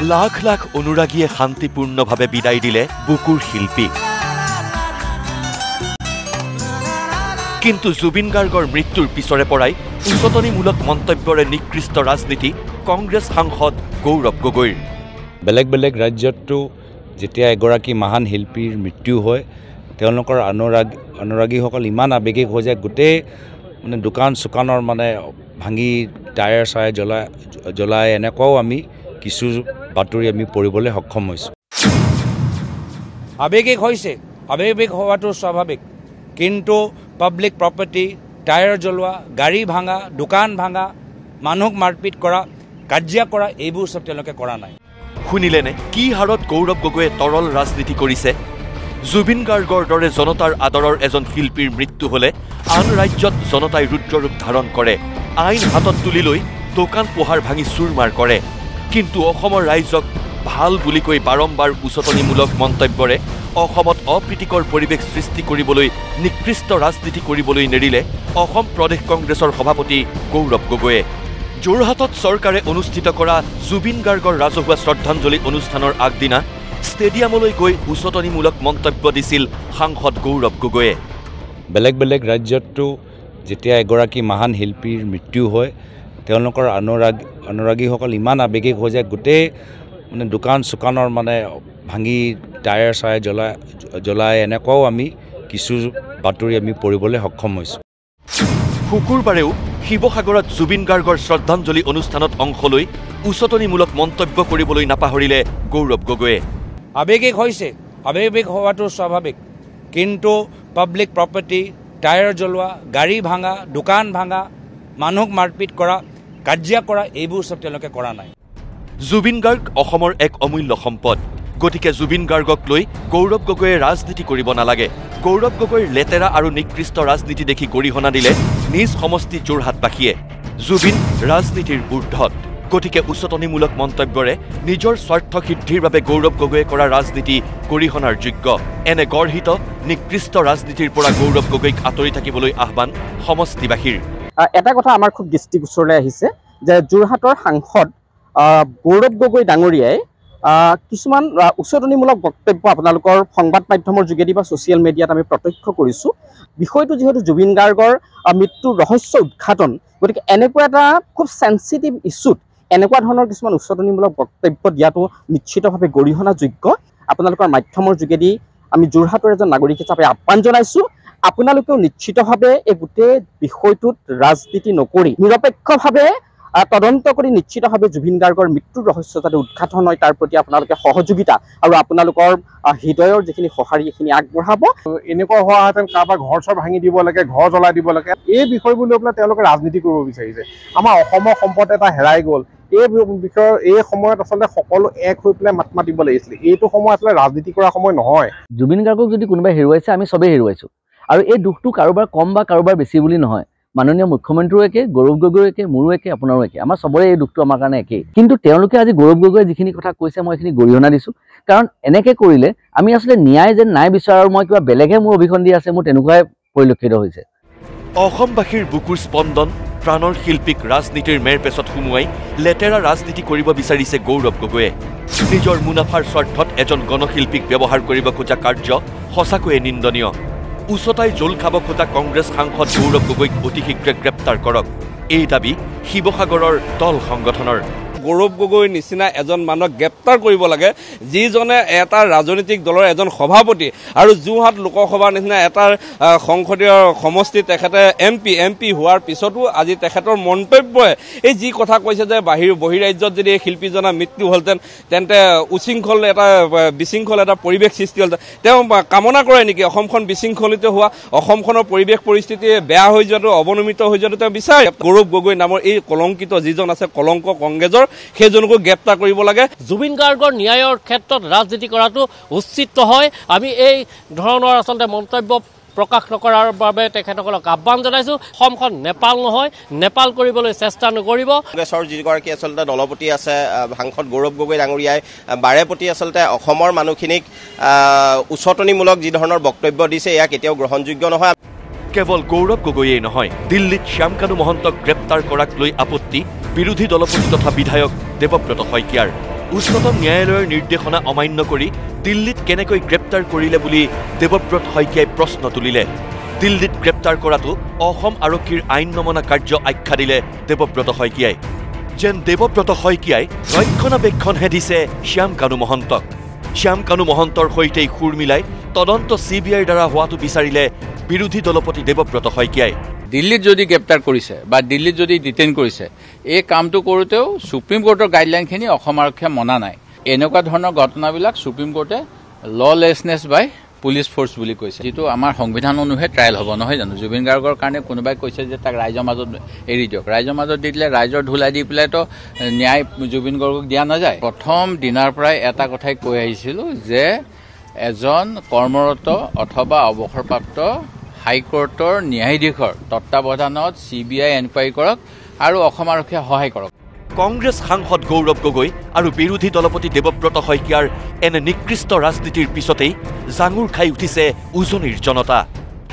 লাখ লাখ অনুৰাগীয়ে শান্তিপূৰ্ণভাৱে বিদায় দিলে বুকুৰ শিল্পীক। কিন্তু জুবিন গাৰ্গৰ মৃত্যুৰ পিছৰে পৰাই উচতনিমূলক মন্তব্যৰে নিকৃষ্ট ৰাজনীতি কংগ্ৰেছ সাংসদ গৌৰৱ গগৈৰ। বেলেগ বেলেগ ৰাজ্যতো যেতিয়া এগৰাকী মহান শিল্পীৰ মৃত্যু হয় তেওঁলোকৰ অনুৰাগীসকল ইমান আৱেগিক হৈ যায়, গোটেই মানে দোকান চোকানৰ মানে ভাঙি টায়াৰ চায়াৰ জ্বলাই এনেকুৱাও আমি কিছু বাতৰি আমি পঢ়িবলৈ সক্ষম হৈছোঁ। আৱেগিক হৈছে, আৱেগিক হোৱাটো স্বাভাৱিক, কিন্তু পাব্লিক প্ৰপাৰ্টি, টায়াৰ জ্বলোৱা, গাড়ী ভাঙা, দোকান ভাঙা, মানুহক মাৰপিট কৰা, কাজিয়া কৰা, এইবোৰ চব তেওঁলোকে কৰা নাই। শুনিলেনে কি হাৰত গৌৰৱ গগৈয়ে তৰল ৰাজনীতি কৰিছে? জুবিন গাৰ্গৰ দৰে জনতাৰ আদৰৰ এজন শিল্পীৰ মৃত্যু হলে আন ৰাজ্যত জনতাই ৰুদ্ৰৰূপ ধাৰণ কৰে, আইন হাতত তুলি লৈ দোকান পোহাৰ ভাঙি চুৰমাৰ কৰে। কিন্তু অসমৰ ৰাইজক ভাল বুলি কৈ বাৰম্বাৰ উচতনিমূলক মন্তব্যৰে অসমত অপ্ৰীতিকৰ পৰিৱেশ সৃষ্টি কৰিবলৈ নিকৃষ্ট ৰাজনীতি কৰিবলৈ নেৰিলে অসম প্ৰদেশ কংগ্ৰেছৰ সভাপতি গৌৰৱ গগৈয়ে। যোৰহাটত চৰকাৰে অনুষ্ঠিত কৰা জুবিন গাৰ্গৰ ৰাজহুৱা শ্ৰদ্ধাঞ্জলি অনুষ্ঠানৰ আগদিনা ষ্টেডিয়ামলৈ গৈ উচতনিমূলক মন্তব্য দিছিল সাংসদ গৌৰৱ গগৈয়ে। বেলেগ বেলেগ ৰাজ্যতো যেতিয়া এগৰাকী মহান শিল্পীৰ মৃত্যু হয় তেওঁলোকৰ অনুৰাগীসকল ইমান আৱেগিক হৈ যায়, গোটেই মানে দোকান চোকানৰ মানে ভাঙি টায়াৰ চায়াৰ জ্বলাই এনেকুৱাও আমি কিছু বাতৰি আমি পঢ়িবলৈ সক্ষম হৈছোঁ। শুকুৰবাৰেও শিৱসাগৰত জুবিন গাৰ্গৰ শ্ৰদ্ধাঞ্জলি অনুষ্ঠানত অংশ লৈ উচতনিমূলক মন্তব্য কৰিবলৈ নাপাহৰিলে গৌৰৱ গগৈয়ে। আৱেগিক হৈছে, আৱেগিক হোৱাটো স্বাভাৱিক, কিন্তু পাব্লিক প্ৰপাৰ্টি, টায়াৰ জ্বলোৱা, গাড়ী ভাঙা, দোকান ভাঙা, মানুহক মাৰপিট কৰা, কাজিয়া কৰা, এইবোৰ চব তেওঁলোকে কৰা নাই। জুবিন গাৰ্গ অসমৰ এক অমূল্য সম্পদ, গতিকে জুবিন গাৰ্গক লৈ গৌৰৱ গগৈয়ে ৰাজনীতি কৰিব নালাগে। গৌৰৱ গগৈৰ লেতেৰা আৰু নিকৃষ্ট ৰাজনীতি দেখি গৰিহণা দিলে নিজ সমষ্টি যোৰহাটবাসীয়ে। জুবিন ৰাজনীতিৰ ঊৰ্ধত, গতিকে উচতনিমূলক মন্তব্যৰে নিজৰ স্বাৰ্থ সিদ্ধিৰ বাবে গৌৰৱ গগৈয়ে কৰা ৰাজনীতি গৰিহণাৰ যোগ্য। এনে গৰ্হিত নিকৃষ্ট ৰাজনীতিৰ পৰা গৌৰৱ গগৈক আঁতৰি থাকিবলৈ আহ্বান সমষ্টিবাসীৰ। এটা কথা আমাৰ খুব দৃষ্টিগোচৰলৈ আহিছে যে যোৰহাটৰ সাংসদ গৌৰৱ গগৈ ডাঙৰীয়াই কিছুমান উচতনিমূলক বক্তব্য আপোনালোকৰ সংবাদ মাধ্যমৰ যোগেদি বা ছ'চিয়েল মিডিয়াত আমি প্ৰত্যক্ষ কৰিছোঁ। বিষয়টো যিহেতু জুবিন গাৰ্গৰ মৃত্যুৰ ৰহস্য উদ্ঘাটন, গতিকে এনেকুৱা এটা খুব চেঞ্চিটিভ ইছ্যুত এনেকুৱা ধৰণৰ কিছুমান উচতনিমূলক বক্তব্য দিয়াটো নিশ্চিতভাৱে গৰিহণাযোগ্য। আপোনালোকৰ মাধ্যমৰ যোগেদি আমি যোৰহাটৰ এজন নাগৰিক হিচাপে আহ্বান জনাইছোঁ, আপোনালোকেও নিশ্চিতভাৱে এই গোটেই বিষয়টোত ৰাজনীতি নকৰি নিৰপেক্ষভাৱে তদন্ত কৰি নিশ্চিতভাৱে জুবিন গাৰ্গৰ মৃত্যুৰ ৰহস্য যাতে উদ্ঘাটন হয় তাৰ প্ৰতি আপোনালোকে সহযোগিতা আৰু আপোনালোকৰ হৃদয়ৰ যিখিনি সঁহাৰি এইখিনি আগবঢ়াব। এনেকুৱা হোৱাহেঁতেন কাৰোবাৰ ঘৰ চৰ ভাঙি দিব লাগে, ঘৰ জ্বলাই দিব লাগে, এই বিষয়বোৰ লৈ পেলাই তেওঁলোকে ৰাজনীতি কৰিব বিচাৰিছে। আমাৰ অসমৰ সম্পদ এটা হেৰাই গ'ল, এই বিষয়ৰ এই সময়ত আচলতে সকলো এক হৈ পেলাই মাত মাতিব লাগিছিলে। এইটো সময় আচলতে ৰাজনীতি কৰা সময় নহয়। জুবিন গাৰ্গক যদি কোনোবাই হেৰুৱাইছে আমি চবেই হেৰুৱাইছোঁ, আৰু এই দুখটো কাৰোবাৰ কম বা কাৰোবাৰ বেছি বুলি নহয়। মাননীয় মুখ্যমন্ত্ৰীও একে, গৌৰৱ গগৈও একে, মোৰো একে, আপোনাৰো একে, আমাৰ চবৰে এই দুখটো আমাৰ কাৰণে একেই। কিন্তু তেওঁলোকে আজি গৌৰৱ গগৈয়ে যিখিনি কথা কৈছে মই এইখিনি গৰিহণা দিছোঁ, কাৰণ এনেকৈ কৰিলে আমি আচলতে ন্যায় যেন নাই বিচাৰ আৰু মই কিবা বেলেগে মোৰ অভিসন্ধি দি আছে, মোৰ তেনেকুৱাই পৰিলক্ষিত হৈছে। অসমবাসীৰ বুকুৰ স্পন্দন প্ৰাণৰ শিল্পীক ৰাজনীতিৰ মেৰপেচত সুমুৱাই লেতেৰা ৰাজনীতি কৰিব বিচাৰিছে গৌৰৱ গগৈয়ে। নিজৰ মুনাফাৰ স্বাৰ্থত এজন গণশিল্পীক ব্যৱহাৰ কৰিব খোজা কাৰ্য সঁচাকৈয়ে নিন্দনীয়। উচতাই জোল খাব খোজা কংগ্ৰেছ সাংসদ গৌৰৱ গগৈক অতি শীঘ্ৰে গ্ৰেপ্তাৰ কৰক, এই দাবী শিৱসাগৰৰ দল সংগঠনৰ। গৌৰৱ গগৈৰ নিচিনা এজন মানুহক গ্ৰেপ্তাৰ কৰিব লাগে, যিজনে এটা ৰাজনৈতিক দলৰ এজন সভাপতি আৰু যোৰহাট লোকসভাৰ নিচিনা এটা সংসদীয় সমষ্টি তেখেতে এমপি হোৱাৰ পিছতো আজি তেখেতৰ মন্তব্যই এই যি কথা কৈছে যে বহিৰাজ্যত যদি এই শিল্পীজনৰ মৃত্যু হ'লহেঁতেন তেন্তে বিশৃংখল এটা পৰিৱেশ সৃষ্টি হ'লহেঁতেন। তেওঁ কামনা কৰে নেকি অসমখন বিশৃংখলিত হোৱা, অসমখনৰ পৰিৱেশ পৰিস্থিতি বেয়া হৈ যোৱাটো, অৱনমিত হৈ যোৱাটো তেওঁ বিচাৰে? গৌৰৱ গগৈ নামৰ এই কলংকিত যিজন আছে কলংক কংগ্ৰেছৰ, সেইজনকো গ্ৰেপ্তাৰ কৰিব লাগে। জুবিন গাৰ্গৰ ন্যায়ৰ ক্ষেত্ৰত ৰাজনীতি কৰাটো উচিত নহয়। আমি এই ধৰণৰ আচলতে মন্তব্য প্ৰকাশ নকৰাৰ বাবে তেখেতসকলক আহ্বান জনাইছোঁ। অসমখন নেপাল নহয়, নেপাল কৰিবলৈ চেষ্টা নকৰিব। কংগ্ৰেছৰ যিগৰাকী আচলতে দলপতি আছে সাংসদ গৌৰৱ গগৈ ডাঙৰীয়াই বাৰেপতি আচলতে অসমৰ মানুহখিনিক উচতনিমূলক যি ধৰণৰ বক্তব্য দিছে এয়া কেতিয়াও গ্ৰহণযোগ্য নহয়। কেৱল গৌৰৱ গগৈয়ে নহয়, দিল্লীত শ্যামকানু মহন্তক গ্ৰেপ্তাৰ কৰাক লৈ আপত্তি বিৰোধী দলপতি তথা বিধায়ক দেৱব্ৰত শইকীয়াৰ। উচ্চতম ন্যায়ালয়ৰ নিৰ্দেশনা অমান্য কৰি দিল্লীত কেনেকৈ গ্ৰেপ্তাৰ কৰিলে বুলি দেৱব্ৰত শইকীয়াই প্ৰশ্ন তুলিলে। দিল্লীত গ্ৰেপ্তাৰ কৰাটো অসম আৰক্ষীৰ আইন নমনা কাৰ্য আখ্যা দিলে দেৱব্ৰত শইকীয়াই। যেন দেৱব্ৰত শইকীয়াই ৰক্ষণাবেক্ষণহে দিছে শ্যাম কানু মহন্তক। শ্যাম কানু মহন্তৰ সৈতেই সুৰ মিলাই তদন্ত CBIৰ দ্বাৰা হোৱাটো বিচাৰিলে বিৰোধী দলপতি দেৱব্ৰত শইকীয়াই। দিল্লীত যদি গ্ৰেপ্তাৰ কৰিছে বা দিল্লীত যদি ডিটেইন কৰিছে, এই কামটো কৰোঁতেও সুপ্ৰিম কোৰ্টৰ গাইডলাইনখিনি অসম আৰক্ষীয়ে মনা নাই। এনেকুৱা ধৰণৰ ঘটনাবিলাক সুপ্ৰিম কোৰ্টে ললেছনেছ বাই পুলিচ ফ'ৰ্চ বুলি কৈছে, যিটো আমাৰ সংবিধান অনুসৰি ট্ৰায়েল হ'ব, নহয় জানো? জুবিন গাৰ্গৰ কাৰণে কোনোবাই কৈছে যে তাক ৰাইজৰ মাজত এৰি দিয়ক। ৰাইজৰ মাজত দি দিলে ৰাইজৰ ধুলাই দি পেলাইতো ন্যায় জুবিন গাৰ্গক দিয়া নাযায়। প্ৰথম দিনাৰ পৰাই এটা কথাই কৈ আহিছিলোঁ যে এজন কৰ্মৰত অথবা অৱসৰপ্ৰাপ্ত হাইকোৰ্টৰ ন্যায়াধীশৰ তত্বাৱধানত CBI এনকুৱাৰী কৰক আৰু অসম আৰক্ষীয়ে সহায় কৰক। কংগ্ৰেছ সাংসদ গৌৰৱ গগৈ আৰু বিৰোধী দলপতি দেৱব্ৰত শইকীয়াৰ এনে নিকৃষ্ট ৰাজনীতিৰ পিছতেই জাঙুৰ খাই উঠিছে উজনিৰ জনতা।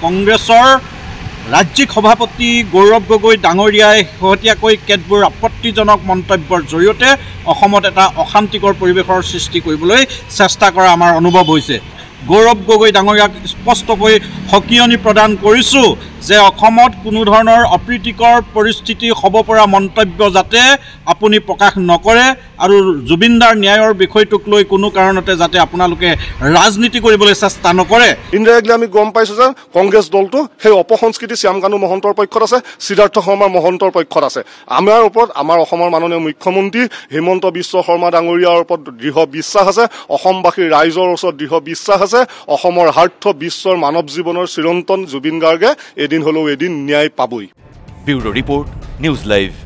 কংগ্ৰেছৰ ৰাজ্যিক সভাপতি গৌৰৱ গগৈ ডাঙৰীয়াই শেহতীয়াকৈ কেতবোৰ আপত্তিজনক মন্তব্যৰ জৰিয়তে অসমত এটা অশান্তিকৰ পৰিৱেশৰ সৃষ্টি কৰিবলৈ চেষ্টা কৰা আমাৰ অনুভৱ হৈছে। গৌৰৱ গগৈ ডাঙৰীয়াক স্পষ্টকৈ সকিয়নি প্ৰদান কৰিছোঁ যে অসমত কোনো ধৰণৰ অপ্ৰীতিকৰ পৰিস্থিতি হ'ব পৰা মন্তব্য যাতে আপুনি প্ৰকাশ নকৰে আৰু জুবিনদাৰ ন্যায়ৰ বিষয়টোক লৈ কোনো কাৰণতে যাতে আপোনালোকে ৰাজনীতি কৰিবলৈ চেষ্টা নকৰে। ইনডাইৰেক্টলি আমি গম পাইছোঁ যে কংগ্ৰেছ দলটো সেই অপসংস্কৃতি শ্যাম কানু মহন্তৰ পক্ষত আছে, সিদ্ধাৰ্থ শৰ্মা মহন্তৰ পক্ষত আছে। আমাৰ ওপৰত আমাৰ অসমৰ মাননীয় মুখ্যমন্ত্ৰী হিমন্ত বিশ্ব শৰ্মা ডাঙৰীয়াৰ ওপৰত দৃঢ় বিশ্বাস আছে, অসমবাসীৰ ৰাইজৰ ওচৰত দৃঢ় বিশ্বাস আছে। অসমৰ স্বাৰ্থ বিশ্বৰ মানৱ জীৱনৰ চিৰন্তন জুবিন গাৰ্গে এদিন হ'লেও এদিন ন্যায় পাবই। Bureau report, news live.